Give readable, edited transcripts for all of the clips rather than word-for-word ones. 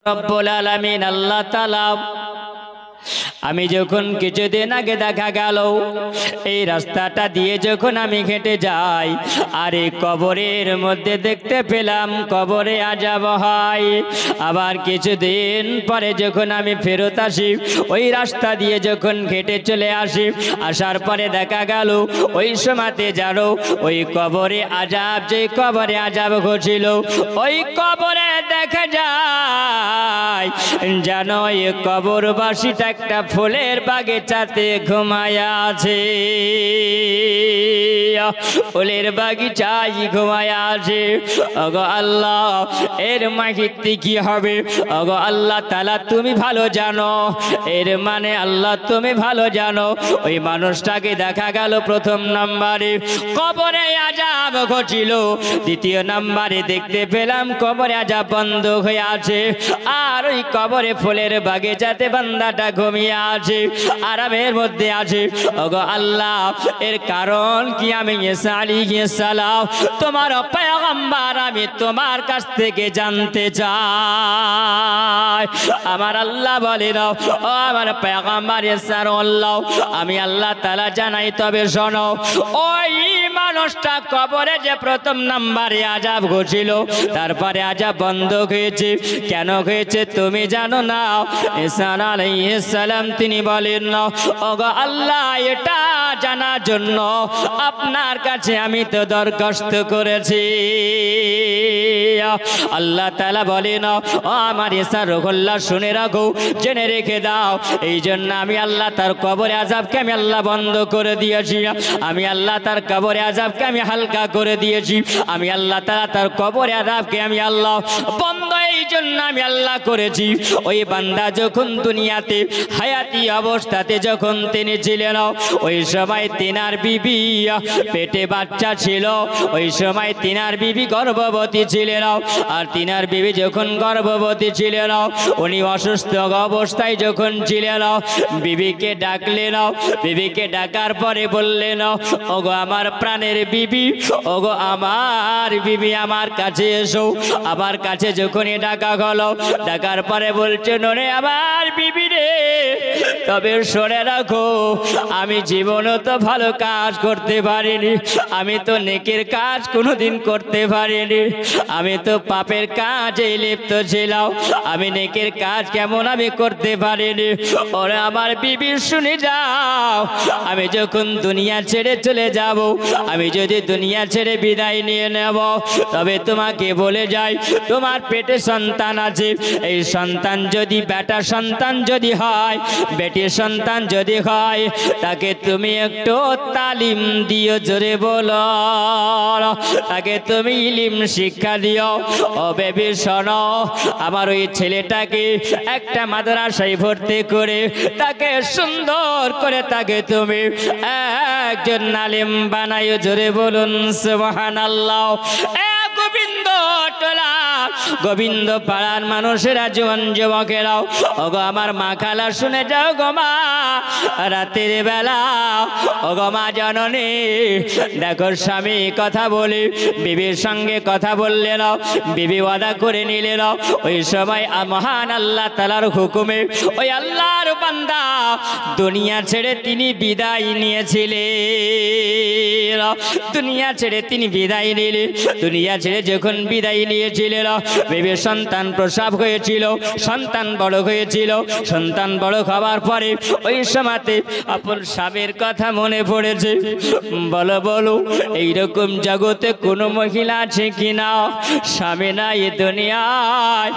রব্বুল আলামিন আল্লাহ তাআলা আমি যখন কিছুদিন আগে দেখা গেল এই রাস্তাটা দিয়ে যখন আমি হেঁটে যাই আর এই কবরের মধ্যে দেখতে পেলাম কবরে আযাব হয়। আবার কিছুদিন পরে যখন আমি ফেরত আসি ওই রাস্তা দিয়ে যখন হেঁটে চলে আসি, আসার পরে দেখা গেল ওই সময়তে জানো ওই কবরে আযাব, যে কবরে আযাব ঘটেছিল ওই কবরে দেখা যায় জানো এই কবরবাসীটা একটা ফুলের বাগিচাতে ঘুমায় আছে, ফুলের বাগিচায় ঘুমায় আছে। ওগো আল্লাহ, এর মাহিতি কি হবে? ওগো আল্লাহ তাআলা তুমি ভালো জানো, এর মানে আল্লাহ তুমি ভালো জানো। ওই মানুষটাকে দেখা গেল প্রথম নম্বরে কবরে আযাব ঘটিল, দ্বিতীয় নম্বরে দেখতে পেলাম কবরে আযাব বন্ধ হয়ে আছে, আর ওই কবরে ফুলের বাগিচাতে বান্দাটা ঘুমিয়ে আছে, আরামের মধ্যে আছে। ওগো আল্লাহ, এর কারণ কি? আমি ঈসা আলাইহিস সালাম তোমার পয়গম্বর, আমি তোমার কাছ থেকে জানতে চাই। আমার আল্লাহ বলে দাও, ও আমার পয়গম্বর ঈসা আল্লাহ, আমি আল্লাহ তাআলা জানাই, তবে শোনো ওই মানুষটা কবরে যে প্রথম নম্বরে আযাব ঘটেছিল তারপরে আযাব বন্ধ হয়েছে, কেন হয়েছে তুমি জানো না? ঈসা আলাইহিস সালাম তিনি বলেন না, ওগো আল্লাহ এটা জানার জন্য আপনার কাছে আমি তো দরখাস্ত করেছি। আল্লাহ তাআলা বলেন, ও আমার ঈসা রুহুল্লাহ শুনে রাখো, জেনে রেখে দাও, এই জন্য আমি আল্লাহ তার কবরে আযাবকে আমি আল্লাহ বন্ধ করে দিয়েছি, আমি আল্লাহ তার কবরে আযাবকে আমি হালকা করে দিয়েছি, আমি আল্লাহ তাআলা তার কবরে আযাবকে আমি আল্লাহ বন্ধ এই জন্য আমি আল্লাহ করেছি। ওই বান্দা যখন দুনিয়াতে হায়াতি অবস্থাতে যখন তিনি ছিলেন ওই সময় তিনার বিবি পেটে বাচ্চা ছিল, ওই সময় তিনার বিবি গর্ভবতী ছিলেন, আর তিনার বিবি যখন গর্ভবতী ছিলেন উনি অসুস্থ অবস্থায় যখন ছিলেন বিবিকে ডাকলেন, বিবিকে ডাকার পরে বললেন, ওগো আমার প্রাণের বিবি, ওগো আমার বিবি আমার কাছে এসো। আমার কাছে যখনই ডাকা হলো, ডাকার পরে বলছেন, ওরে আমার বিবি রে, তবে শুনে রাখো আমি জীবনে তো ভালো কাজ করতে পারিনি, আমি তো নেকির কাজ কোনোদিন করতে পারিনি, আমি তো পাপের কাজে লিপ্ত ছিলাম, আমি নেকির কাজ কেমন আমি করতে পারিনি। ওরে আমার বিবি শুনে যাও, আমি যখন দুনিয়া ছেড়ে চলে যাব, আমি যদি দুনিয়া ছেড়ে বিদায় নিয়ে নেব, তবে তোমাকে বলে যাই তোমার পেটে সন্তান আছে, এই সন্তান যদি বেটা সন্তান যদি হয়, বেটি সন্তান যদি হয়, তাকে তুমি একটু তালিম দিও, জোরে বলো, তাকে তুমি ইলম শিক্ষা দিও। ও বেবি শোনো, আমার ওই ছেলেটাকে একটা মাদ্রাসায় ভর্তি করে তাকে সুন্দর করে তাকে তুমি একজন আলেম বানাইও, জোরে বলুন সুবহানাল্লাহ। গোবিন্দ টোলা গোবিন্দ পাড়ার মানুষেরা, জোয়ান যুবকেরাও, ওগো আমার মা খালা শুনে যাও গো মা, রাতের বেলা ওগো মা জননী দেখো স্বামী কথা বলি, বিবির সঙ্গে কথা বললেন, বিবি ওয়াদা করে নিলেন, ওই সময় মহান আল্লাহ তাআলার হুকুমে ওই আল্লাহর বান্দা দুনিয়া ছেড়ে তিনি বিদায় নিয়েছিলেন, দুনিয়া ছেড়ে তিনি বিদায় নিলেন। দুনিয়া ছেড়ে যখন বিদায় নিয়েছিলেন, বিবির সন্তান প্রসব হয়েছিল, সন্তান বড় হয়েছিল, সন্তান বড় হওয়ার পরে ওই সময়তে আপন স্বামীর কথা মনে পড়েছে। বলো বলো, এইরকম জগতে কোনো মহিলা আছে কিনা স্বামী নাই দুনিয়ায়,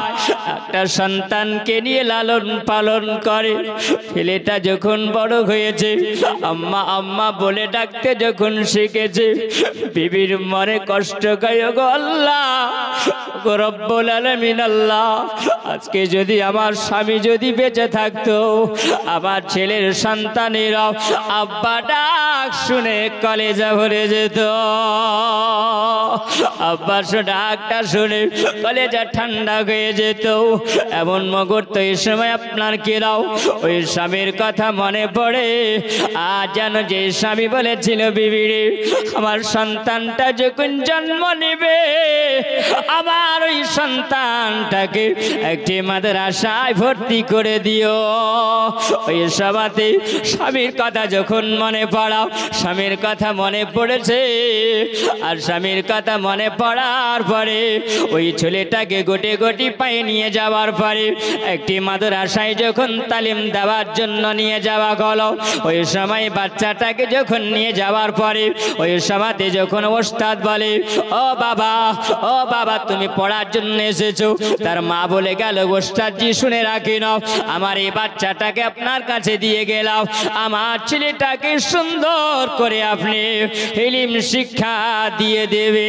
একটা সন্তানকে নিয়ে লালন পালন করে, ছেলেটা যখন বড় হয়েছে আম্মা আম্মা বলে ডাকতে যখন শিখেছে, বিবির মনে কষ্ট গায়, গো আল্লাহ, গো রব্বুল আলামিন আল্লাহ, আজকে যদি আমার স্বামী যদি বেঁচে থাকতো, আমার ছেলের সন্তানেরা আব্বা ডাক শুনে কলেজা ভরে যেত। আব্বার ডাকটা শুনে কলেজা ঠান্ডা হয়ে যেত। এমন মুহূর্তে এই সময় আপনার কি দাও ওই স্বামীর কথা মনে পড়ে। আর যেন যে স্বামী বলেছিল, বিবিরে আমার সন্তানটা যখন জন্ম নেবে আমার ওই সন্তানটাকে একটি মাদ্রাসায় ভর্তি করে দিও। ওই সভাতে স্বামীর কথা যখন মনে পড়াও, স্বামীর কথা মনে পড়েছে। আর স্বামীর কথা মনে পড়ার পরে ওই ছেলেটাকে গোটে গোটি পায়ে নিয়ে যাওয়ার পরে একটি মাদ্রাসায় যখন তালিম দেওয়ার জন্য নিয়ে যাওয়া হলো, ওই সময় বাচ্চাটাকে যখন নিয়ে যাওয়ার পরে ওই সভাতে যখন ওস্তাদ বলে, ও বাবা তুমি পড়ার জন্য এসেছো। তার মা বলে গেল, ওস্তাদজি শুনে রাখি নাও, আমার এই বাচ্চাটাকে আপনার কাছে দিয়ে গেলাম, আমার ছেলেটাকে সুন্দর করে আপনি ইলম শিক্ষা দিয়ে দেবেন।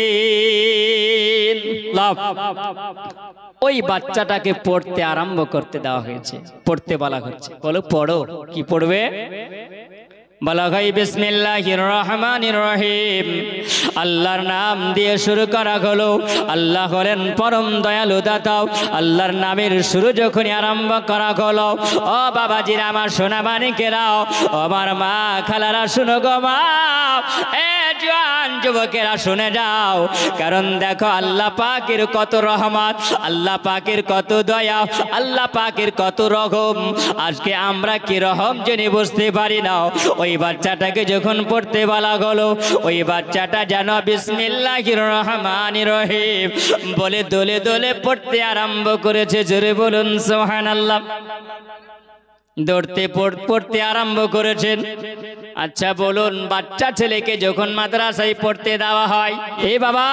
ওই বাচ্চাটাকে পড়তে আরম্ভ করতে দেওয়া হয়েছে, পড়তে বলা হচ্ছে। বলো পড়ো, কি পড়বে? বলা হয় বিসমিল্লাহির রহমানির রহিম, আল্লাহর নাম দিয়ে শুরু করা হলো। আল্লাহ হলেন পরম দয়ালু দাতা। আল্লাহর নামের শুরু যখনই আরম্ভ করা হলো, ও বাবাজিরা, আমার সোনা মানিকেরাও, আমার মা খালারা শুনো গো মা, এ জওয়ান যুবকেরা শুনে যাও। কারণ দেখো আল্লাহ পাকের কত রহমত, আল্লাহ পাকের কত দয়া, আল্লাহ পাকের কত রহম। আজকে আমরা কি রহম জেনে বুঝতে পারি না। ওই বাচ্চাটাকে যখন পড়তে বলা হলো, ওই বাচ্চাটা যেন বিসমিল্লাহির রহমানির রহিম বলে দোলে দোলে পড়তে আরম্ভ করেছে। জোরে বলুন সুবহানাল্লাহ। পড়তে আরম্ভ করেছেন। আচ্ছা বলুন, বাচ্চা ছেলেকে যখন মাদ্রাসায় পড়তে দেওয়া হয়, এ বাবা,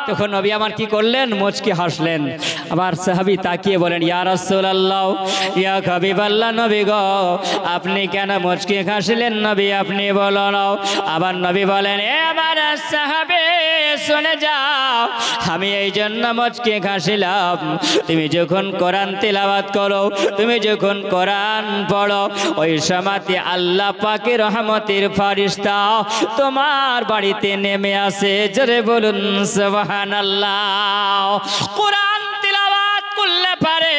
তখন নবী আমার কি করলেন? মুচকি হাসলেন। আবার সাহাবী তাকিয়ে বলেন, ইয়া রাসূলুল্লাহ, ইয়া হাবিবাল্লাহ, নবী গো আপনি কেন মুচকি হাসলেন নবী, আপনি বলুন। আবার নবী বলেন, এ আমার সাহাবী শুনে যাও, আমি এই জন্য মুচকি হাসিলাম, তুমি যখন কোরআন তিলাওয়াত করো, তুমি যখন কোরআন পড়ো, ওই সময়তে আল্লাহ পাকের রহমতের ফেরেশতা তোমার বাড়িতে নেমে আসে। জোরে বলুন সুবহানাল্লাহ। কোরআন তিলাওয়াত করলে পারে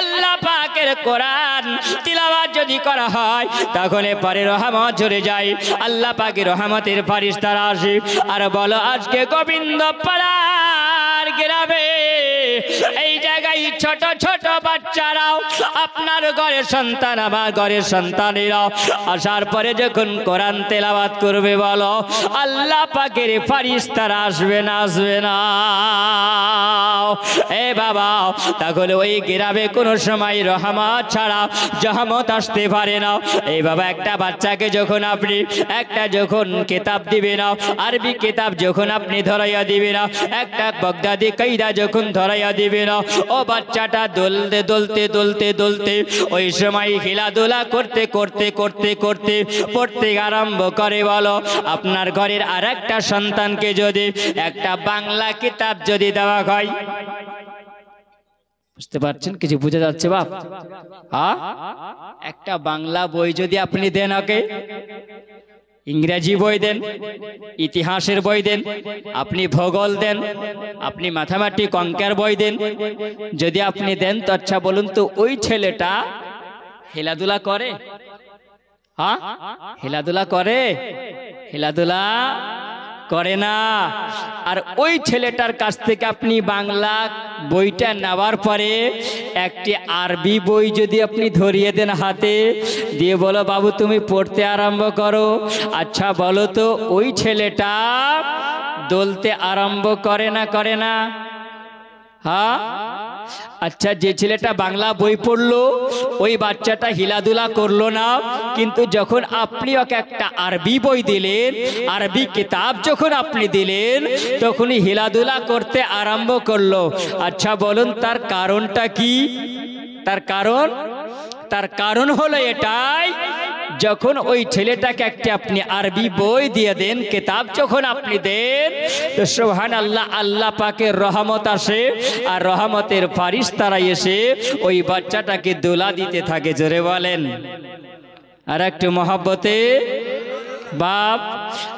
আল্লাহ পাকের কোরআন তিলাওয়াত যদি করা হয় তাহলে পরে রহমত ঝরে যায়, আল্লাহ পাকের রহমতের ফেরেশতারা আসে। আর বলো আজকে গোবিন্দপাড়ার গ্রামে এই জায়গায় ছোট ছোট বাচ্চারাও, আপনার ঘরের সন্তান আমার ঘরের সন্তানেরাও আসার পরে যখন কোরআন তেলাওয়াত করবে, বলো আল্লাহ পাকের ফেরেশতারা আসবে না? আসবে না? এ বাবা, তাহলে ওই গ্রামে কোনো সময় রহমত ছাড়া জহমত আসতে পারে না। এই বাবা, একটা বাচ্চাকে যখন আপনি যখন কিতাব দিবে না, আরবি কিতাব যখন আপনি ধরাইয়া দিবে না, একটা বাগদাদি কায়দা যখন ধরাইয়া দিবে না, ও বাচ্চাটা দোলতে দোলতে দোলতে দোলতে ওই সময় খেলাধুলা করতে করতে করতে করতে পড়তে আরম্ভ করে। বলো আপনার ঘরের আর একটা সন্তানকে যদি একটা বাংলা কিতাব যদি দেওয়া হয়, বুঝতে পারছেন? কিছু বুঝা যাচ্ছে বাপ? একটা বাংলা বই যদি আপনি দেন, ওকে ইংরেজি বই দেন, ইতিহাসের বই দেন, আপনি ভূগোল দেন, আপনি ম্যাথামেটিক অঙ্কের বই দেন, যদি আপনি দেন তো আচ্ছা বলুন তো ওই ছেলেটা খেলাধুলা করে? হ্যাঁ, খেলাধুলা করে? খেলাধুলা করে না। আর ওই ছেলেটার কাছ থেকে আপনি বাংলা বইটা নেওয়ার পরে একটি আরবি বই যদি আপনি ধরিয়ে দেন হাতে দিয়ে, বলো বাবু তুমি পড়তে আরম্ভ করো, আচ্ছা বলো তো ওই ছেলেটা দোলতে আরম্ভ করে না? করে না? হ্যাঁ। আচ্ছা, যে ছেলেটা বাংলা বই পড়লো ওই বাচ্চাটা হিলাধুলা করলো না, কিন্তু যখন আপনি ওকে একটা আরবি বই দিলেন, আরবি কিতাব যখন আপনি দিলেন, তখনই হিলাধুলা করতে আরম্ভ করলো। আচ্ছা বলুন তার কারণটা কি? তার কারণ হলো এটাই, যখন ওই ছেলেটাকে একটা আপনি আরবি বই দিয়ে দেন, কিতাব যখন আপনি দেন, তো সুবহানাল্লাহ, আল্লাহ পাকের রহমত আসে, আর রহমতের ফেরেশতারা এসে ওই বাচ্চাটাকে দোলা দিতে থাকে। জোরে বলেন আর একটু মহব্বতে বাপ।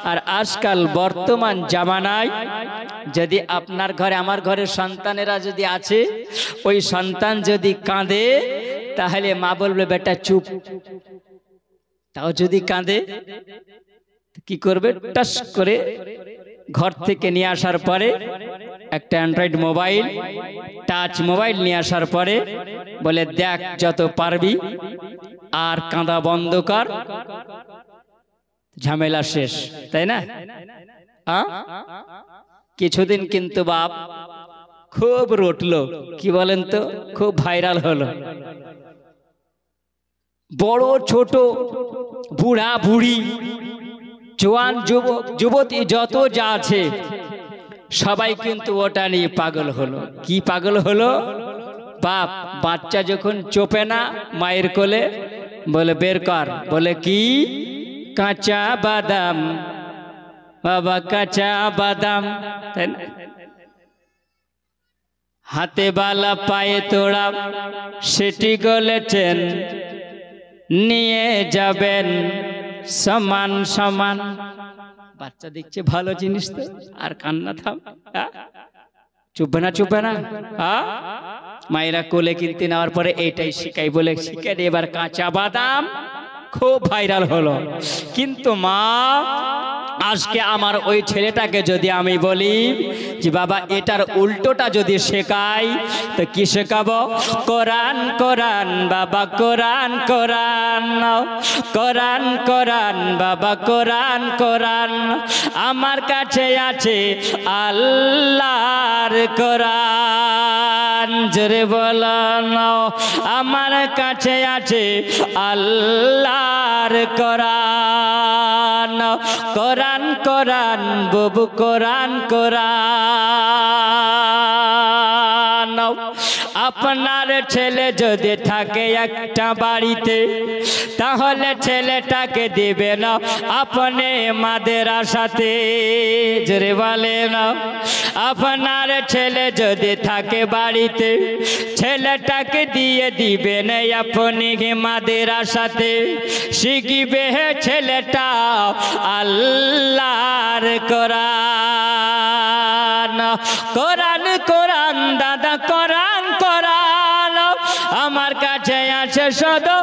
আর আজকাল বর্তমান জামানায় যদি আপনার ঘরে আমার ঘরের সন্তানেরা যদি আছে, ওই সন্তান যদি কাঁদে তাহলে মা বলবে বেটা চুপ। তাও যদি কাঁদে কি করবে? টাস করে ঘর থেকে নিয়ে আসার পরে একটা অ্যান্ড্রয়েড মোবাইল, টাচ মোবাইল নিয়ে আসার পরে বলে দেখ যত পারবি, আর কাঁদা বন্ধ কর, ঝামেলা শেষ। তাই না? কিছুদিন কিন্তু বাপ খুব রটলো, কি বলেন তো, খুব ভাইরাল হলো। বড় ছোট, বুড়া বুড়ি, জোয়ান যুবক যুবতী যত যা আছে সবাই কিন্তু ওটা নিয়ে পাগল হলো। কি পাগল হলো? বাপ বাচ্চা যখন চোপে না মায়ের কোলে, বলে বের কর, বলে কি? কাঁচা বাদাম বাবা, কাঁচা বাদাম। তাই না? হাতে বালা পায়ে তোড়া, সেটি গলেছেন, নিয়ে যাবেন সমান সমান। বাচ্চা দেখছে ভালো জিনিস তো, আর কান্না থাম, চুপবে না, চুপবে না। মায়েরা কোলে কিনতে নেওয়ার পরে এইটাই শিখাই বলে শিখে এবার কাঁচা বাদাম খুব ভাইরাল হলো। কিন্তু মা আজকে আমার ওই ছেলেটাকে যদি আমি বলি যে বাবা এটার উল্টোটা যদি শেখাই, তো কি শেখাবো? কোরআন কোরআন বাবা, কোরআন কোরআন, কোরআন কোরআন বাবা, কোরআন কোরআন। আমার কাছে আছে আল্লাহর কোরআন, জোরে বলো না। আমার কাছে আছে আল্লাহর কোরআন, কোরআন কোরআন বাবু, কোরআন কোরআন। আপনার ছেলে যদি থাকে একটা বাড়িতে, তাহলে ছেলেটাকে দিবে না আপনি মাদ্রাসাতে, জোরে বলেন। আপনার ছেলে যদি থাকে বাড়িতে, ছেলেটাকে দিয়ে দিবেন আপনি মাদ্রাসাতে। শিখবে ছেলেটা আল্লাহর কোরআন, কোরআন কোরআন দাদা, কোরআন কোরআন। আমার কাছে আছে শুধু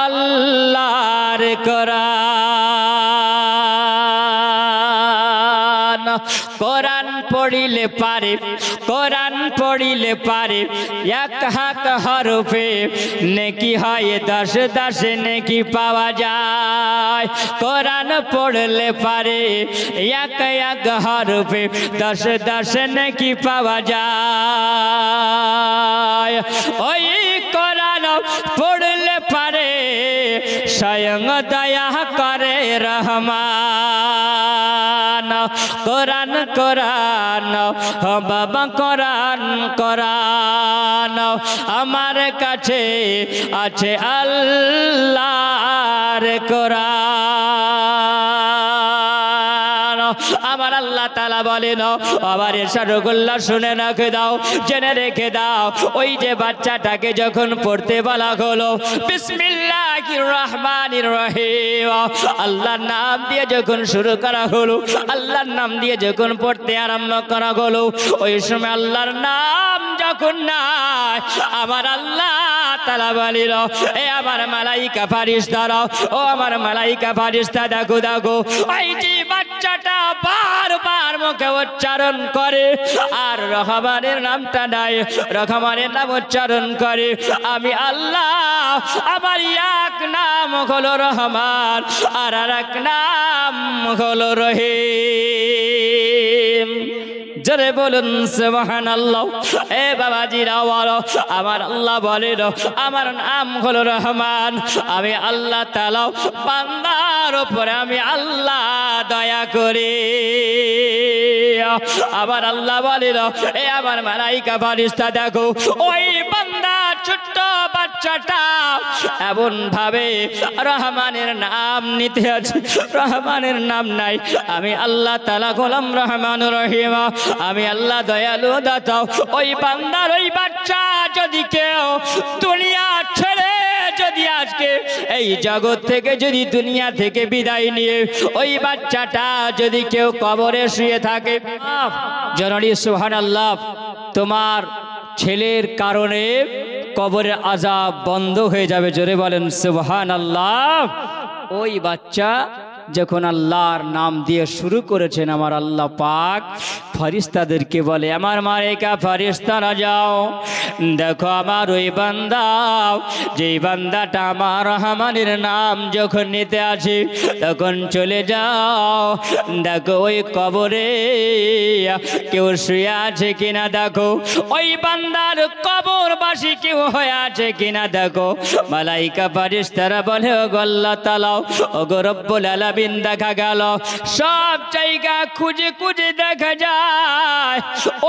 আল্লাহর কোরআন। কোরআন পড়িলে পারে, কোরআন পড়িলে পারে, এক হাক হরফে নেকি হয় 10 10 নেকি পাওয়া যায়। কোরআন পড়লে পারে এক এক হরফে 10 10 নেকি পাওয়া যায়। ওই কোরআন পড়লে পারে স্বয়ং দয়া করে রহমান। কোরআন কোরআন বাবা, কোরআন কোরআন। আমার কাছে আছে আল্লাহর কোরআন। আমার আল্লাহ তাআলা বলেন, আবার এরশাদুল্লাহ শুনে রেখে দাও, জেনে রেখে দাও। ওই যে বাচ্চাটাকে যখন পড়তে বলা হলো বিসমিল্লাহির রহমানির রহিম, আল্লাহর নাম দিয়ে যখন শুরু করা হলো, আল্লাহর নাম দিয়ে যখন পড়তে আরম্ভ করা হলো, ওই সময় আল্লাহর নাম যখন নাই, আমার আল্লাহ তাআলা বলিল, এ আমার মালাইকা ফারিস্তারা, ও আমার মালাইকা ফারিস্তা, দেখো দেখো ওই যে বাচ্চাটা বারবার মুখে উচ্চারণ করে আর রহমানের নামটা নাই, রহমানের নাম উচ্চারণ করে। আমি আল্লাহ, আমার এক নাম হলো রহমান আর এক নাম হলো রহিম। জোরে বলুন সুবহানাল্লাহ। এ বাবাজিরা বলো, আমার আল্লাহ বলেন আমার নাম হলো রহমান। আমি আল্লাহ তাআলা বান্দার উপরে আমি আল্লাহ দয়া করি। আবার আল্লাহ বলেন, এ আমার মালাইকা ফারিস্তা, দেখো ওই বান্দা ছোট্ট বাচ্চাটা এমন ভাবে রহমানের নাম নিতে আছে, রহমানের নাম নাই। আমি আল্লাহ তাআলা গোলাম রহমান রহিম, আমি আল্লাহ দয়ালু দাতা। ওই বান্দার ওই বাচ্চা যদি কেউ দুনিয়া ছেড়ে যদি আজকে এই জগৎ থেকে যদি দুনিয়া থেকে বিদায় নিয়ে ওই বাচ্চাটা যদি কেউ কবরে শুয়ে থাকে, জননী সুবহানাল্লাহ, তোমার ছেলের কারণে কবরের আযাব বন্ধ হয়ে যাবে। জোরে বলেন সুবহানাল্লাহ। ওই বাচ্চা যখন আল্লাহর নাম দিয়ে শুরু করেছেন, আমার আল্লাহ পাক ফেরেশতাদেরকে বলে, আমার মালায়েকা ফেরেশতারা যাও দেখো আমার ওই বান্দা, যেই বান্দাটা আমার রহমানের নাম যখন নিতে আসে তখন চলে যাও, দেখো ওই কবরে কেউ শুয়ে আছে কিনা দেখো, ওই বান্দার কবরবাসী কেউ হয়ে আছে কিনা দেখো। মালায়েকা ফেরেশতারা বলে, ওগো আল্লাহ তাআলা, ওগো রব্বুল আলামিন, দেখা গেল সব জায়গা খুঁজে খুঁজে দেখা যায়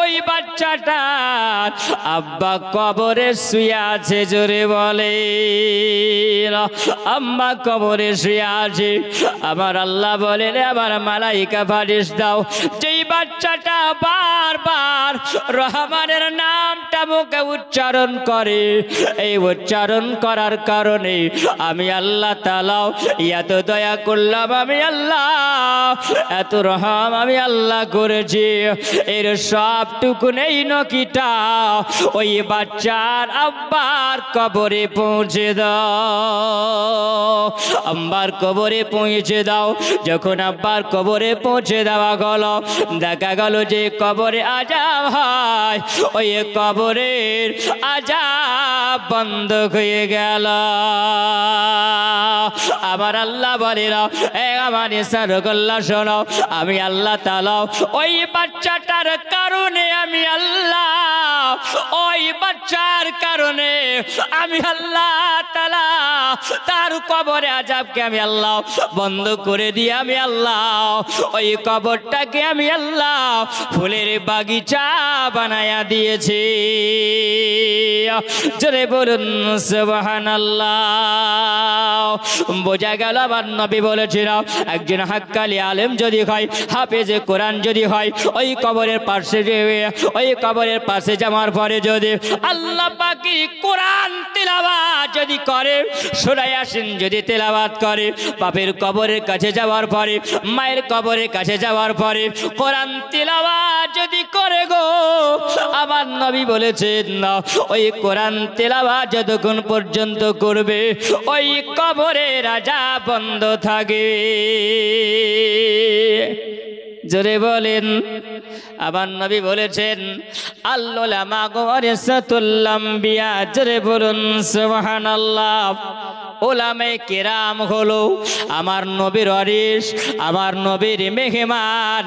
ওই বাচ্চাটার আব্বা কবরে শুয়ে আছে। জোরে বলে আম্মা কবরে শুয়ে আছে। আমার আল্লাহ বলেন, আমার মালায়েকা ফেরেশতাও যেই বাচ্চাটা বারবার রহমানের নামটা মুখে উচ্চারণ করে, এই উচ্চারণ করার কারণে আমি আল্লাহ তাআলা এত দয়া করলাম, আমি আল্লাহ এত রহম আমি আল্লাহ করেছি। এর সবটুকু নেই নকিটা ওই বাচ্চার আব্বার কবরে পৌঁছে দাও, আব্বার কবরে পৌঁছে দাও। যখন আব্বার কবরে পৌঁছে দেওয়া গেল, দেখা গেল যে কবরে আযাব হয়, ওই কবরের আযাব বন্ধ হয়ে গেল। আমার আল্লাহ বলে না, আমার ইসারগল্লা শোনো, আমি আল্লাহ তাআলা ওই বাচ্চাটার কারণে, আমি আল্লাহ ওই বাচ্চার কারণে আমি আল্লাহ তাআলা তার কবরে আযাবকে আমি আল্লাহ বন্ধ করে দিয়ে আমি আল্লাহ ওই কবরটাকে আমি আল্লাহ ফুলের বাগিচা বানায়া দিয়েছি। জোরে বলুন সুবহানাল্লাহ। বোঝা গেল আমার নবী বলেছিল, একজন হাক্কালি আলেম যদি হয়, হাফেজে কোরআন যদি হয়, ওই কবরের পাশে যাওয়ার পরে যদি আল্লাহ পাকি কোরআন তিলাওয়াত যদি করে, সূরা ইয়াসিন যদি তিলাওয়াত করে, বাপের কবরের কাছে যাওয়ার পরে, মায়ের কবরের কাছে যাওয়ার পরে কোরআন তিলাওয়াত যদি করে গো, আমার নবী বলেছেন না, ওই কোরআন তিলাওয়াত যতক্ষণ পর্যন্ত করবে ওই কবরের আযাব বন্ধ থাকে। জোরে বলেন। আবার নবী বলেছেন, আল-উলামা ওয়ারাসাতুল আম্বিয়া। জোরে বলুন সুবহানাল্লাহ। ওলামায়ে কেরাম হলো আমার নবীর ওয়ারিস, আমার নবীর মেহমান।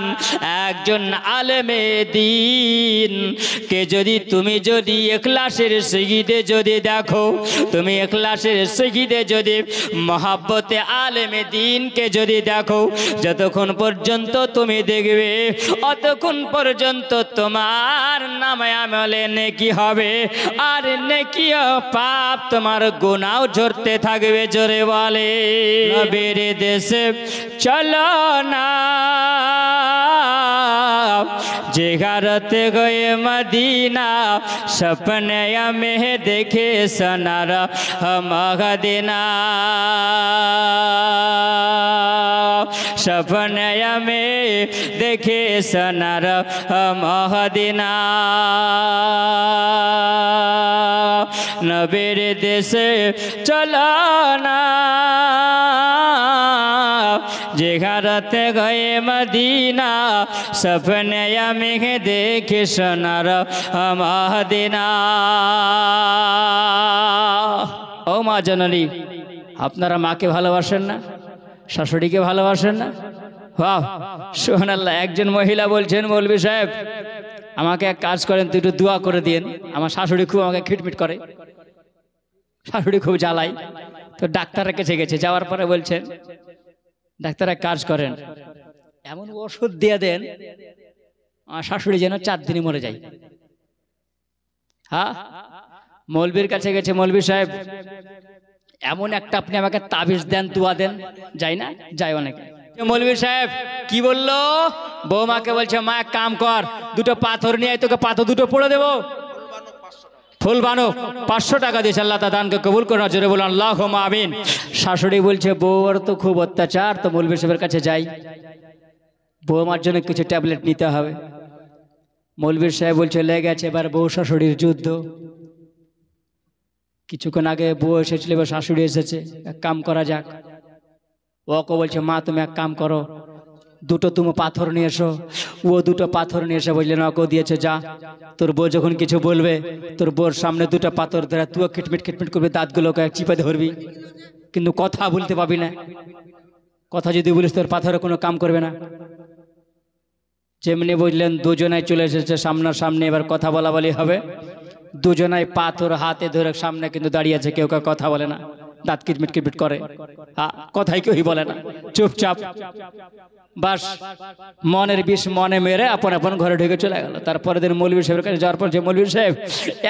একজন আলেমে দ্বীন কে তুমি যদি ইখলাসের সহিতে যদি দেখো, তুমি ইখলাসের সহিতে যদি মহব্বতে আলেমে দ্বীনকে যদি দেখো, যতক্ষণ পর্যন্ত তুমি দেখবে অতক্ষণ পর্যন্ত তোমার নামে আমলে নেকি হবে, আর নেকি পাপ তোমার গুনাহ ঝরতে থাকবে। জোরে বলে নবীর দেশে চলো না, जिगारत गए मदीना सपने में देखे सनार मदीना सपने में देखे सनार मदीना नबीर देशे चलो ना जिगारत गए मदीना सपने में देखे सोनार मदीना। ओ मा जननी আপনারা মাকে ভালোবাসেন না, শাশুড়িকে ভালোবাসেন না? বাহ সুবহানাল্লাহ। একজন মহিলা বলছেন, মৌলভী সাহেব আমাকে এক কাজ করেন, তুই একটু দোয়া করে দিন, আমার শাশুড়ি খুব আমাকে খিটমিট করে, শাশুড়ি খুব জ্বালাই। তো ডাক্তারের কাছে গেছে, যাওয়ার পরে বলছেন ডাক্তার এক কাজ করেন, এমন ওষুধ দিয়ে দেন আমার শাশুড়ি যেন 4 দিনে মরে যায়। হ্যাঁ, মৌলবীর কাছে গেছে, মৌলভী সাহেব এমন একটা আপনি আমাকে তাবিজ দেন, দোয়া দেন। যাই না, যাই অনেকে। মৌলভী সাহেব কি বললো, বৌমাকে বলছে মা এক কাম কর, 2টো পাথর নিয়ে আয়, তোকে পাথর 2টো পড়ে দেবো, ফুল বানো, 500 টাকা দিয়েছে, আল্লাহ তা দানকে কবুল করুন। জোরে বলুন আল্লাহুম্মা আমিন। শাশুড়ি বলছে বউর তো খুব অত্যাচার, তো মৌলভী সাহেবের কাছে যাই, বৌমার জন্য কিছু ট্যাবলেট নিতে হবে। মৌলভী সাহেব বলছে লেগে গেছে এবার বউ শাশুড়ির যুদ্ধ। কিছুক্ষণ আগে বউ এসেছিল, এবার শাশুড়ি এসেছে, এক কাম করা যাক। ওকে বলছে মা তুমি এক কাম করো, দুটো তুমি পাথর নিয়ে এসো। ও দুটো পাথর নিয়ে এসে বললেন ওকে দিয়েছে, যা তোর বউ যখন কিছু বলবে তোর বউর সামনে দুটো পাথর ধরে তুইও খিটমিট খিটমিট করবি, দাঁতগুলোকে চিপে ধরবি, কিন্তু কথা বলতে পাবি না। কথা যদি বলিস তোর পাথরে কোনো কাম করবে না। যেমনি বুঝলেন দুজনাই চলে এসেছে সামনাসামনি, এবার কথা বলা বলি হবে। দুজনাই পাথর হাতে ধরে সামনে কিন্তু দাঁড়িয়ে আছে, কেউ কথা বলে না, দাঁত কিটমিট কিটমিট করে, কথাই কেউই বলে না, চুপচাপ। বাস মনের বিষ মনে মেরে আপন আপন ঘরে ঢুকে চলে গেল। তারপরে দিন মৌলভী সাহেবের কাছে যাওয়ার পর যে মৌলভী সাহেব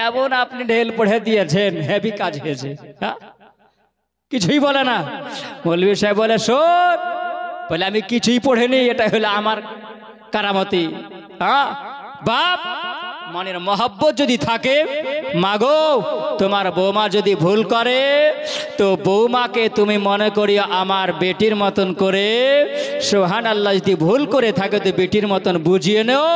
এমন আপনি ঢেল পড়ে দিয়েছেন, হেভি কাজ হয়েছে। কিছুই বলে না। মৌলভী সাহেব বলে শোন, বলে আমি কিছুই পড়েনি, এটা হলো আমার কারামতি। বাপ মনের মহব্বত যদি থাকে, মাগো তোমার বৌমা যদি ভুল করে তো বৌমাকে তুমি মনে করিও আমার বেটির মতন করে, সুবহানাল্লাহ। যদি ভুল করে থাকে তো বেটির মতন বুঝিয়ে নেও।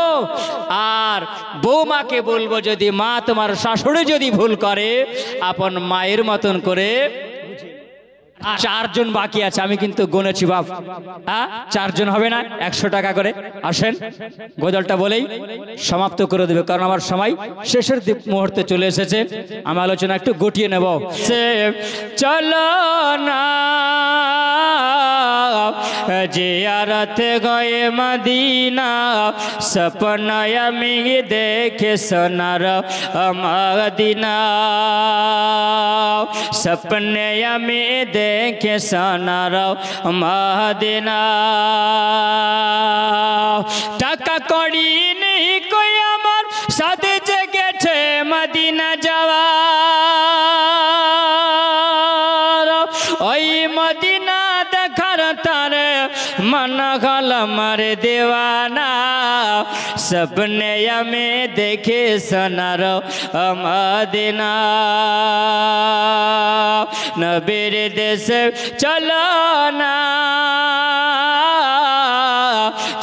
আর বৌমাকে বলবো যদি মা তোমার শাশুড়ি যদি ভুল করে আপন মায়ের মতন করে। চারজন বাকি আছে, আমি কিন্তু গুনেছি বাপ। চারজন হবে না, 100 টাকা করে। আসেন গজলটা বলেই সমাপ্ত করে দেবে, কারণ আমার সময় শেষের মুহূর্তে চলে এসেছে। আমি আলোচনা একটু গুটিয়ে নেব। সে চলো না জিয়ারত গয়ে মদিনা, সপনায় আমি দেখে সোনার মদিনা, সপনে আমি দেখে সোনার মদিনা। টাকা কড়ি নেই কই আমার সাথে জেগেছে মদিনা যাওয়া, ওই মদিনা দেখার তারে मन गल मर दीवाना, सपने में देखे सोनार मदीना। नबीर देश चलो ना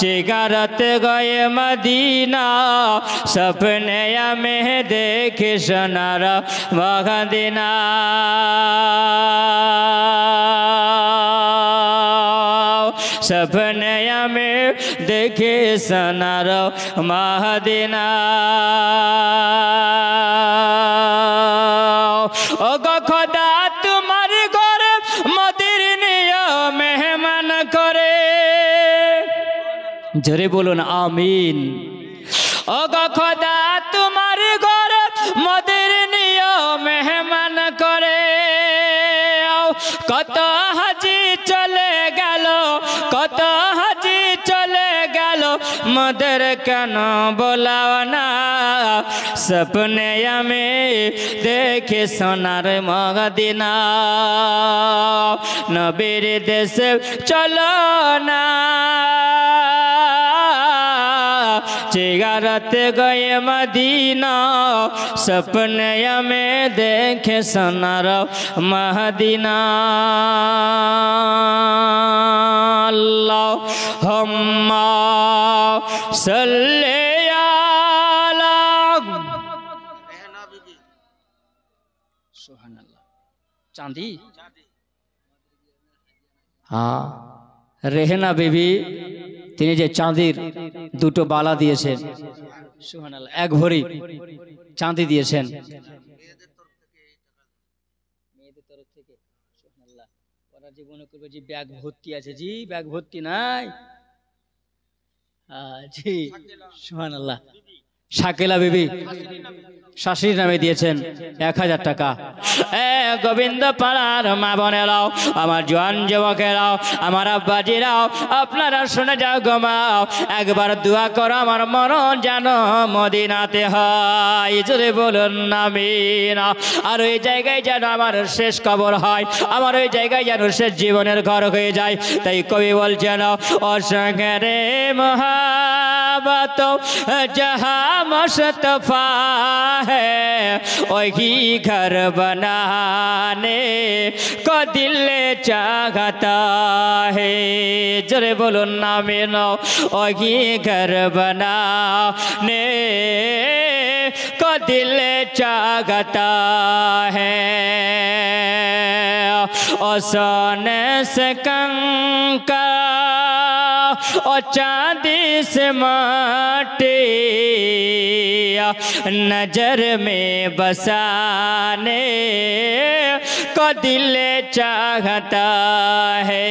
चिगारत गए मदीना, सपने में देखे सोनार मदीना। सपने में देखे सोनार मदीना। ओ गो खुदा तुम्हार घर मदिर नियो मेहमान करे, जरे बोलो ना आमीन। ओ गो खुदा तुम्हार घर मदिर नियो मेहमान करे, कत हाजी चले गেল, কত হাজি চলে গেল, মদের কেন বলাও না, সপনে আমি দেখে সোনার মদিনা। নবীর দেশে চলো না चिगारत गए मदीना, सपने में देखे सोनार मदीना। अल्लाहुम्मा सल्ली अला सुबहानाल्लाह। चांदी हाँ रेहना बीबी তিনি যে চাঁদির দুটো বালা দিয়েছেন, সুবহানাল্লাহ, এক ভরি চাঁদি দিয়েছেন মেয়েদের তরফ থেকে। সুবহানাল্লাহ। ওরা যে মনে করবে যে ব্যাগ ভর্তি আছে, জি ব্যাগ ভর্তি নাই, জি সুবহানাল্লাহ। শাকিলা বিবি শাশুড়ির নামে দিয়েছেন 1000 টাকা। গোবিন্দ পাড়ার মা বোনেরাও, আমার জোয়ান যুবকেরাও, আমার আব্বাজিরাও, আপনারা শুনে যাও গো মা, একবার দোয়া করো আমার মরণ যেন মদিনাতে হয়, জোরে বলুন আমিন। আর ওই জায়গায় যেন আমার শেষ কবর হয়, আমার ওই জায়গায় যেন শেষ জীবনের ঘর হয়ে যায়। তাই কবি বলছেন অসংখ্যে রে মহাবত যাহা मुस्तफा है वही घर बनाने को दिल चाहता है। जरे बोलो ना मेनो वही घर बनाने को दिल चाहता है। और सोने से कंकर और चांदी से माटी नजर में बसाने को दिल चाहता है।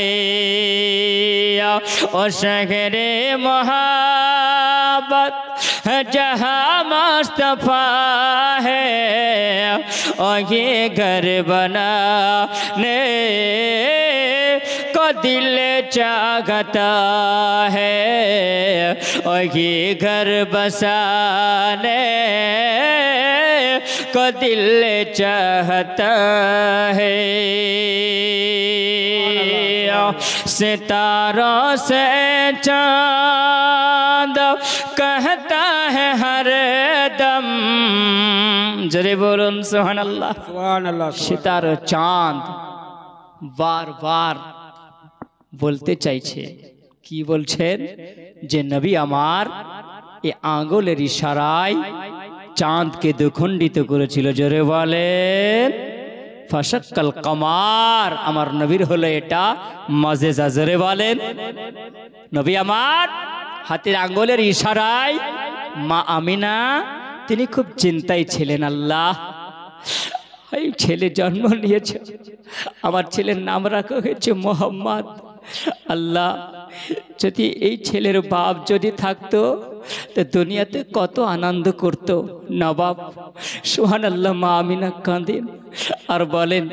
और शहरे मोहब्बत जहाँ मुस्तफा है और ये घर बनाने को दिल चाहता है। और ये घर बसाने को दिल चाहता है। सितारों से चांद कहता है हर दम। जरे बोलो सुभान अल्लाह। सुभान अल्लाह। सितारा चांद बार बार বলতে চাইছে কি বলছেন যে নবী আমার এই আঙ্গুলের ইশারায় চাঁদকে দুখণ্ডিত করেছিল। জোরে বলেন ফাশাক্কাল কমার। আমার নবীর হলো এটা মাজেজা। জোরে বলেন নবী আমার হাতের আঙ্গুলের ইশারায় মা আমিনা তিনি খুব চিন্তায় ছিলেন। আল্লাহ এই ছেলে জন্ম নিয়েছে, আমার ছেলের নাম রাখা হয়েছে মোহাম্মদ। আল্লাহ যদি এই ছেলের বাপ যদি থাকতো তো দুনিয়াতে কত আনন্দ করত। নবাব সুবহানাল্লাহ। মা আমিনা কাঁদেন আর বলেন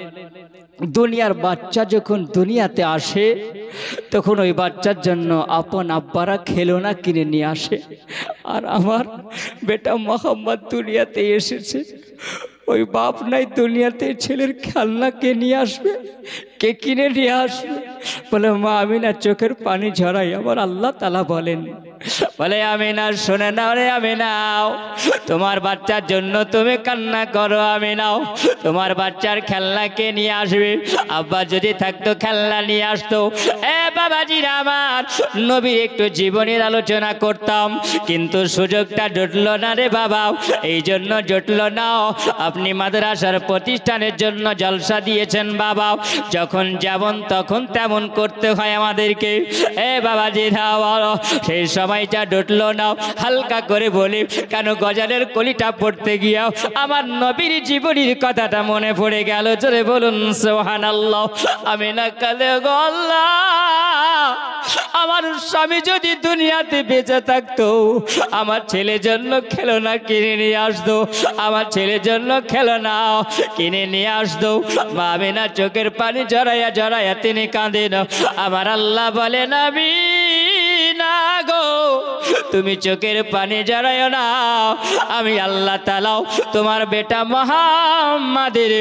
দুনিয়ার বাচ্চা যখন দুনিয়াতে আসে তখন ওই বাচ্চার জন্য আপন আব্বারা খেলনা কিনে নিয়ে আসে। আর আমার বেটা মোহাম্মদ দুনিয়াতে এসেছে, ওই বাপ নাই দুনিয়াতে ছেলের খেলনা কে নিয়ে আসবে, কে কিনে নিয়ে আসবে? বলে মা আমিনা চোখের পানি ঝরাই। আমার আল্লাহ তাআলা বলেন বলে আমিনা শুনে নাও রে আমিনাও, তোমার বাচ্চার জন্য তুমি কান্না করো আমিনাও। তোমার বাচ্চার খেলনা কে নিয়ে আসবে? আব্বা যদি থাকতো খেলনা নিয়ে আসতো। এ বাবাজিরা আমার, নবীর একটু জীবনের আলোচনা করতাম কিন্তু সুযোগটা জুটল না রে বাবা। এই জন্য জুটল না। আপনি মাদ্রাসার প্রতিষ্ঠানের জন্য জলসা দিয়েছেন বাবা, যখন যেমন তখন তেমন করতে হয় আমাদেরকে। এ বাবাজিরা সেই সময়টা জুটল না। হালকা করে বলি কেন গজালের কলিটা পড়তে গিয়া আমার নবীর জীবনীর কথাটা মনে পড়ে গেল। জোরে বলুন সুবহানাল্লাহ। আমিনা কালে গো আল্লাহ, আমার স্বামী যদি দুনিয়াতে বেঁচে থাকতো আমার ছেলের জন্য খেলনা কিনে নিয়ে আসতো, আমার ছেলের জন্য খেলনা কিনে নিয়ে আসতো। মা আমিনা চোখের পানি জড়াইয়া জড়াইয়া তিনি কাঁদেন। আমার আল্লাহ বলে নবী না গো, তুমি চোখের পানি জড়াইও না। আমি আল্লাহ তাআলা তোমার বেটা মুহাম্মাদের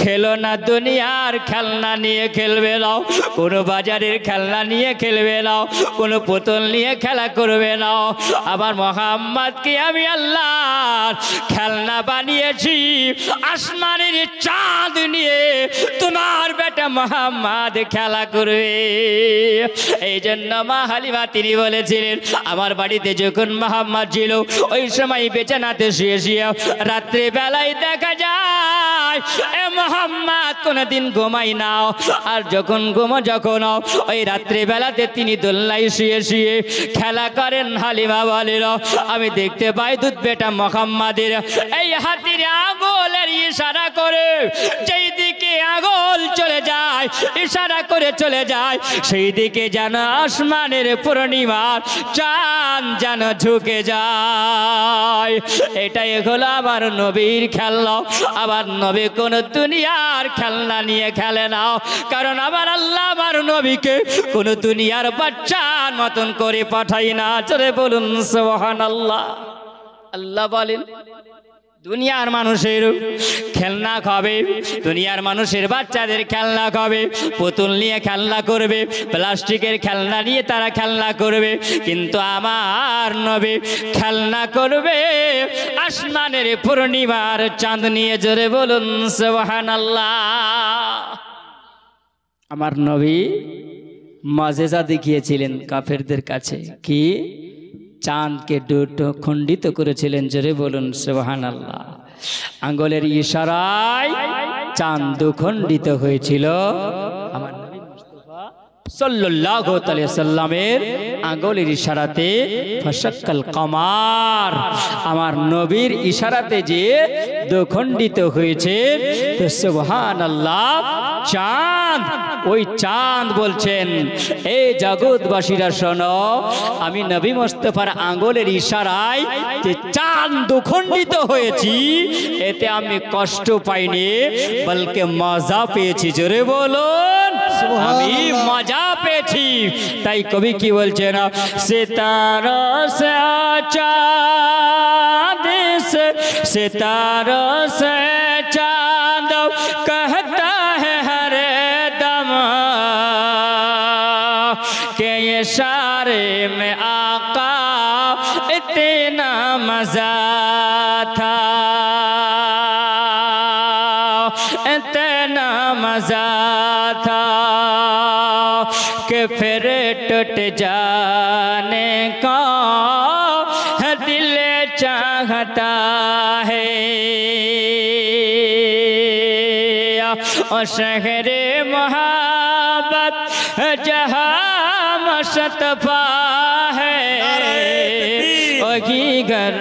খেলনা দুনিয়ার খেলনা নিয়ে খেলবে না, কোনো বাজারের খেলনা নিয়ে খেলবে না, কোনো পুতুল নিয়ে খেলা করবে না। আমার মুহাম্মাদকে আমি আল্লাহ খেলনা বানিয়েছি। আসমানের চাঁদ নিয়ে তোমার বেটা মুহাম্মাদ খেলা করবে। এই জন্য মা হালিমা তিনি বলেছিলেন আমার বাড়িতে যখন মুহাম্মদ ছিল ওই সময় বিছানাতে শুয়ে শুয়ে রাত্রে বেলায় দেখা যায় এ মুহাম্মদ কোনদিন ঘুমায় না। আর যখন ওই রাত্রে বেলাতে তিনি দোলনায় শুয়ে শুয়ে খেলা করেন। হালিমা বলেন আমি দেখতে পাই দুধ বেটা মুহাম্মাদের এই হাতির আঙ্গুলের ইশারা করে যেই দিকে আঙ্গুল চলে যায়, ইশারা করে চলে যায়, সেই দিকে যেন আসমানের পূর্ণিমার চাঁদ যেন ঝুঁকে যায়। এটাই হলো আমার নবীর খেলনা। আবার নবী কোন দুনিয়ার খেলনা নিয়ে খেলে না, কারণ আমার আল্লাহ আমার নবীকে কোন দুনিয়ার বাচ্চার মতন করে পাঠাই না। চলে বলুন সুবহানাল্লাহ। আল্লাহ বলেন দুনিয়ার মানুষের খেলনা খাবে, দুনিয়ার মানুষের বাচ্চাদের খেলনা খাবে, পুতুল নিয়ে খেলনা করবে, প্লাস্টিকের খেলনা নিয়ে তারা খেলনা করবে, কিন্তু আমার নবী খেলনা করবে আসমানের পূর্ণিমার চাঁদ নিয়ে। জোরে বলুন সুবহানাল্লাহ। আমার নবী মাজেজা দেখিয়েছিলেন কাফেরদের কাছে, কি? চাঁদকে দুটো খণ্ডিত করেছিলেন। জোরে বলুন সুবহানাল্লাহ। আঙ্গুলের ইশারায় চাঁদ দুখণ্ডিত হয়েছিল আমার নবী মুস্তাফা সাল্লাল্লাহু আলাইহি সাল্লামের আঙ্গুলের ইশারাতে। ফাশাক্কাল কমার, আমার নবীর ইশারাতে যে দুখণ্ডিত হয়েছে। তো সুবহানাল্লাহ, চাঁদ, ওই চাঁদ বলছেন, এই জগৎবাসীরা শোনো, আমি নবী মুস্তাফার আঙ্গুলের ইশারায় যে চাঁদ দুখণ্ডিত হয়েছি, এতে আমি কষ্ট পাইনি, বলকে মজা পেয়েছি। জোরে বলুন, আমি মজা পেয়েছি। তাই কবি কি বলছেন? সিতারা সে চাঁদ से सितारा से चांद कहता है हर दम के ये इशारे में आका इतना मजा था, इतना मजा था कि फिर टूट जाने का है दिल चाहता है। और शहरे मोहब्बत जहाँ मुस्तफा है, वही घर